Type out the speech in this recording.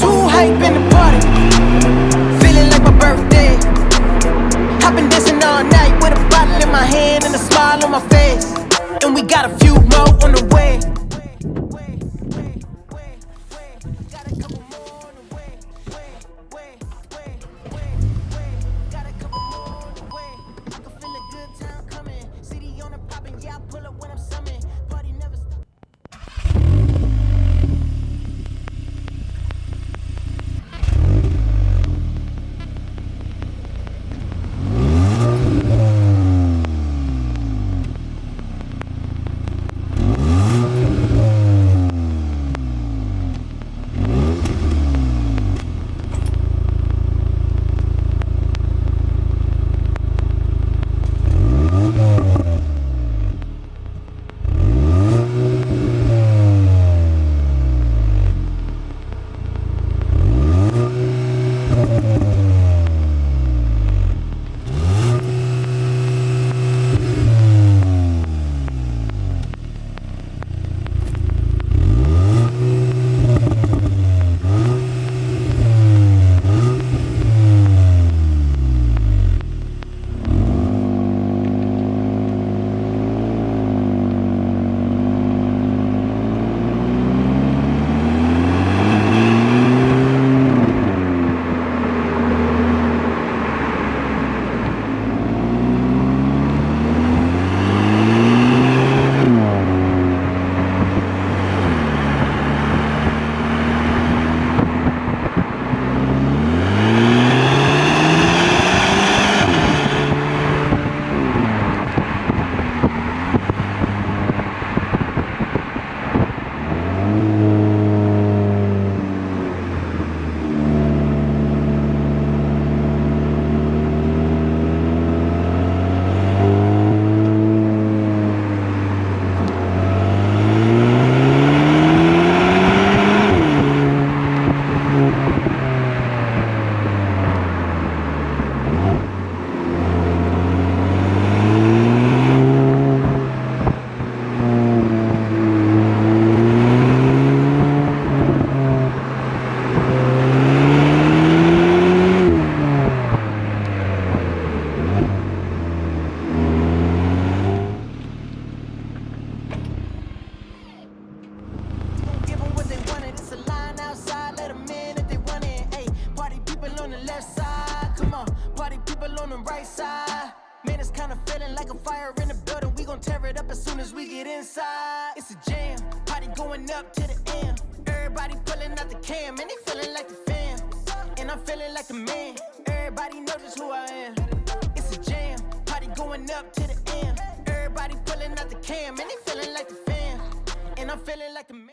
Too hype in the party, feeling like my birthday. I've been dancing all night with a bottle in my hand and a smile on my face. And we got a few more on the way. Like a fire in the building, we gon' tear it up as soon as we get inside. It's a jam, party going up to the end. Everybody pulling out the cam, and they feeling like the fam. And I'm feeling like the man, everybody knows just who I am. It's a jam, party going up to the end. Everybody pulling out the cam, and they feeling like the fam. And I'm feeling like the man.